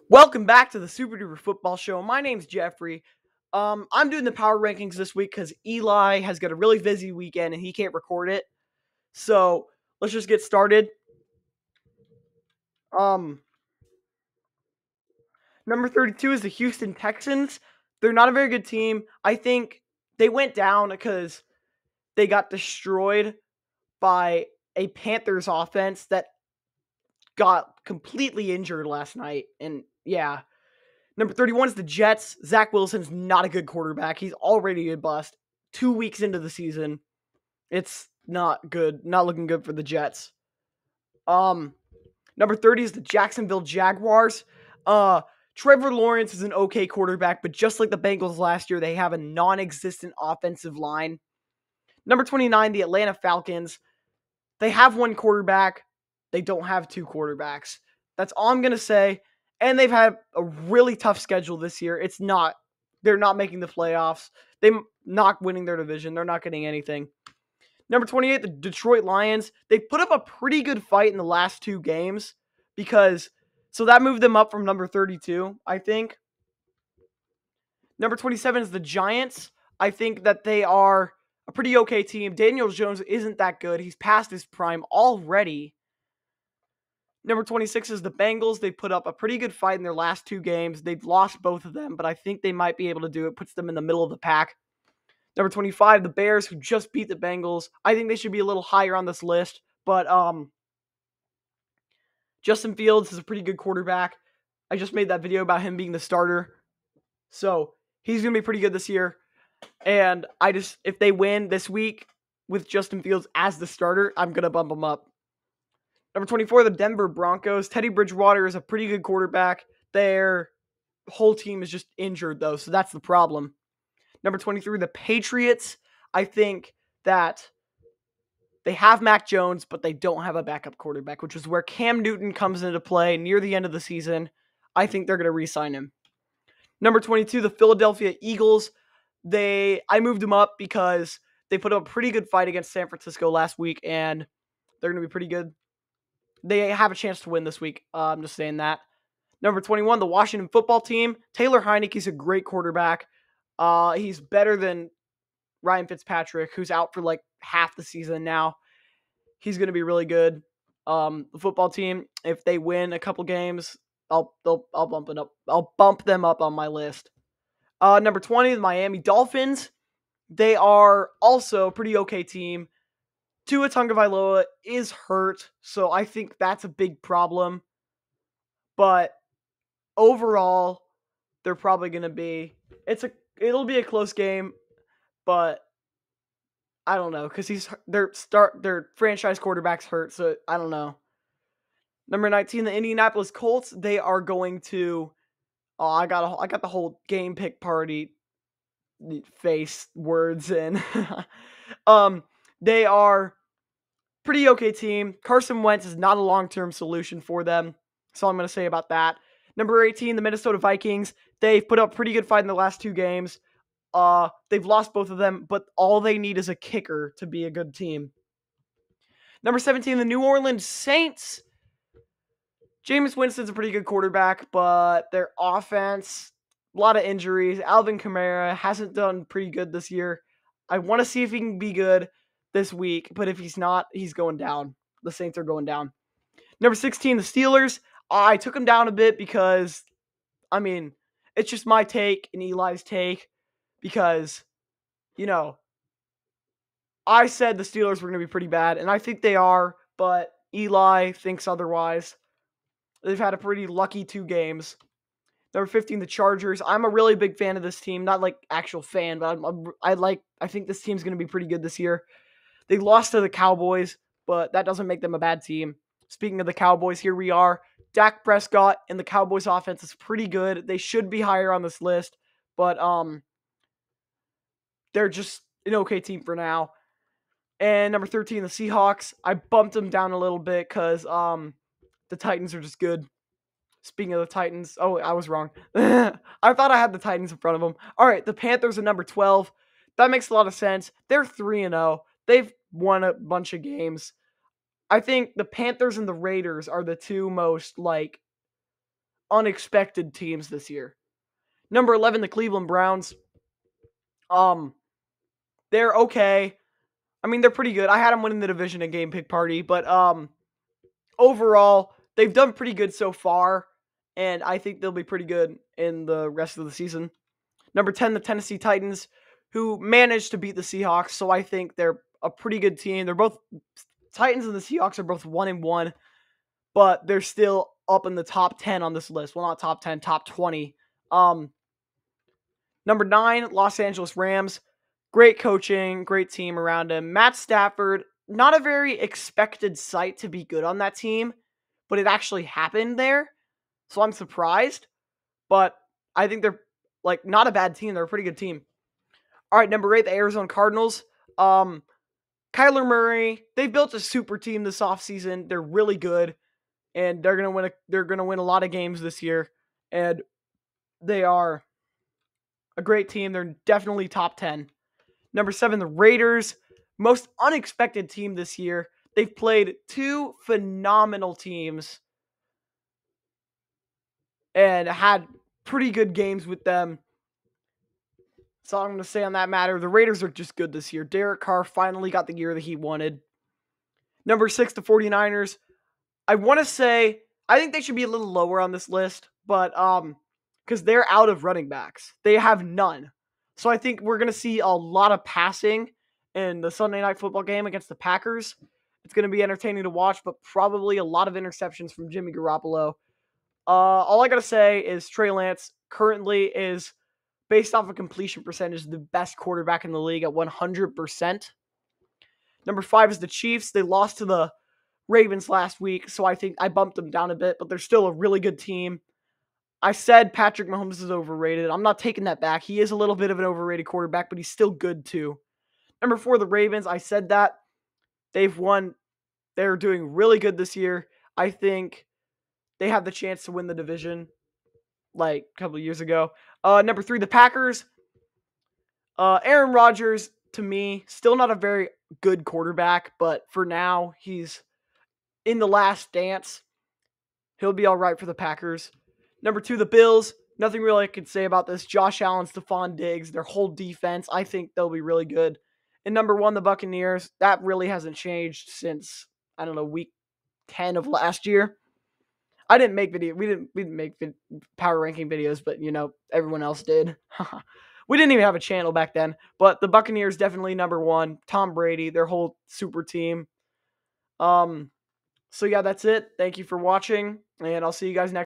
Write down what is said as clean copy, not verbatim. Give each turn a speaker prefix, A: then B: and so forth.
A: Welcome back to the Super Duper Football Show. My name's Jeffrey. I'm doing the power rankings this week because Eli has got a really busy weekend and he can't record it. So let's just get started. Um, Number 32 is the Houston Texans. They're not a very good team. I think they went down because they got destroyed by a Panthers offense that got completely injured last night. And yeah. Number 31 is the Jets. Zach Wilson's not a good quarterback. He's already a bust. 2 weeks into the season. It's not good. Not looking good for the Jets. Number 30 is the Jacksonville Jaguars. Trevor Lawrence is an okay quarterback, but just like the Bengals last year, they have a non-existent offensive line. Number 29, the Atlanta Falcons. They have one quarterback. They don't have two quarterbacks. That's all I'm going to say. And they've had a really tough schedule this year. They're not making the playoffs. They're not winning their division. They're not getting anything. Number 28, the Detroit Lions. They put up a pretty good fight in the last two games so that moved them up from number 32, I think. Number 27 is the Giants. I think that they are a pretty okay team. Daniel Jones isn't that good. He's past his prime already. Number 26 is the Bengals. They put up a pretty good fight in their last two games. They've lost both of them, but I think they might be able to do it. Puts them in the middle of the pack. Number 25, the Bears, who just beat the Bengals. I think they should be a little higher on this list, but Justin Fields is a pretty good quarterback. I just made that video about him being the starter. So he's going to be pretty good this year. And if they win this week with Justin Fields as the starter, I'm going to bump him up. Number 24, the Denver Broncos. Teddy Bridgewater is a pretty good quarterback. Their whole team is just injured, though, so that's the problem. Number 23, the Patriots. I think that they have Mac Jones, but they don't have a backup quarterback, which is where Cam Newton comes into play near the end of the season. I think they're going to re-sign him. Number 22, the Philadelphia Eagles. I moved them up because they put up a pretty good fight against San Francisco last week, and they're going to be pretty good. They have a chance to win this week. I'm just saying that. Number 21, the Washington Football Team. Taylor Heinicke's a great quarterback. He's better than Ryan Fitzpatrick, who's out for like half the season now. He's going to be really good. The football team, if they win a couple games, I'll bump it up. I'll bump them up on my list. Number 20, the Miami Dolphins. They are also a pretty okay team. Tua Tagovailoa is hurt, so I think that's a big problem. But overall, they're probably going to be it'll be a close game, but I don't know cuz their franchise quarterback's hurt, so I don't know. Number 19, the Indianapolis Colts. They are going to I got the whole game pick party face words in. They are pretty okay team. Carson Wentz is not a long-term solution for them. That's all I'm going to say about that. Number 18, the Minnesota Vikings. They've put up a pretty good fight in the last two games. They've lost both of them, but all they need is a kicker to be a good team. Number 17, the New Orleans Saints. Jameis Winston's a pretty good quarterback, but their offense, a lot of injuries. Alvin Kamara hasn't done pretty good this year. I want to see if he can be good this week, but if he's not, he's going down. The Saints are going down. Number 16, the Steelers. I took them down a bit because, it's just my take and Eli's take because, I said the Steelers were going to be pretty bad, and I think they are, but Eli thinks otherwise. They've had a pretty lucky two games. Number 15, the Chargers. I'm a really big fan of this team. Not like actual fan, but I think this team's going to be pretty good this year. They lost to the Cowboys, but that doesn't make them a bad team. Speaking of the Cowboys, here we are. Dak Prescott and the Cowboys offense is pretty good. They should be higher on this list, but they're just an okay team for now. And number 13, the Seahawks. I bumped them down a little bit because the Titans are just good. Speaking of the Titans, I was wrong. I thought I had the Titans in front of them. All right, the Panthers are number 12. That makes a lot of sense. They're 3-0. They've won a bunch of games. I think the Panthers and the Raiders are the two most unexpected teams this year. Number 11, the Cleveland Browns. They're okay. I mean, they're pretty good. I had them winning the division in Game Pick Party, but overall, they've done pretty good so far, and I think they'll be pretty good in the rest of the season. Number 10, the Tennessee Titans, who managed to beat the Seahawks, so I think they're a pretty good team. They're both Titans and the Seahawks are both 1-1, but they're still up in the top 10 on this list. Well, not top 10, top 20. Number 9, Los Angeles Rams. Great coaching, great team around him. Matt Stafford, not a very expected sight to be good on that team, but it actually happened there. So I'm surprised, but I think they're like not a bad team. They're a pretty good team. All right, number 8, the Arizona Cardinals. Kyler Murray, they built a super team this offseason. They're really good, and they're gonna win a lot of games this year. And they are a great team. They're definitely top 10. Number 7, the Raiders. Most unexpected team this year. They've played 2 phenomenal teams and had pretty good games with them. That's all I'm going to say on that matter. The Raiders are just good this year. Derek Carr finally got the year that he wanted. Number 6, the 49ers. I want to say, I think they should be a little lower on this list, but because they're out of running backs. They have none. So I think we're going to see a lot of passing in the Sunday Night Football game against the Packers. It's going to be entertaining to watch, but probably a lot of interceptions from Jimmy Garoppolo. All I got to say is Trey Lance currently is, based off of completion percentage, the best quarterback in the league at 100%. Number 5 is the Chiefs. They lost to the Ravens last week, so I think I bumped them down a bit, but they're still a really good team. I said Patrick Mahomes is overrated. I'm not taking that back. He is a little bit of an overrated quarterback, but he's still good too. Number 4, the Ravens. I said that. They've won. They're doing really good this year. I think they have the chance to win the division like a couple of years ago. Number 3, the Packers. Aaron Rodgers, to me, still not a very good quarterback, but for now, he's in the last dance. He'll be all right for the Packers. Number 2, the Bills. Nothing really I can say about this. Josh Allen, Stephon Diggs, their whole defense, I think they'll be really good. And number 1, the Buccaneers. That really hasn't changed since, I don't know, week 10 of last year. I didn't make video. We didn't make power ranking videos, but everyone else did. We didn't even have a channel back then. But the Buccaneers definitely number 1. Tom Brady, their whole super team. So yeah, that's it. Thank you for watching, and I'll see you guys next.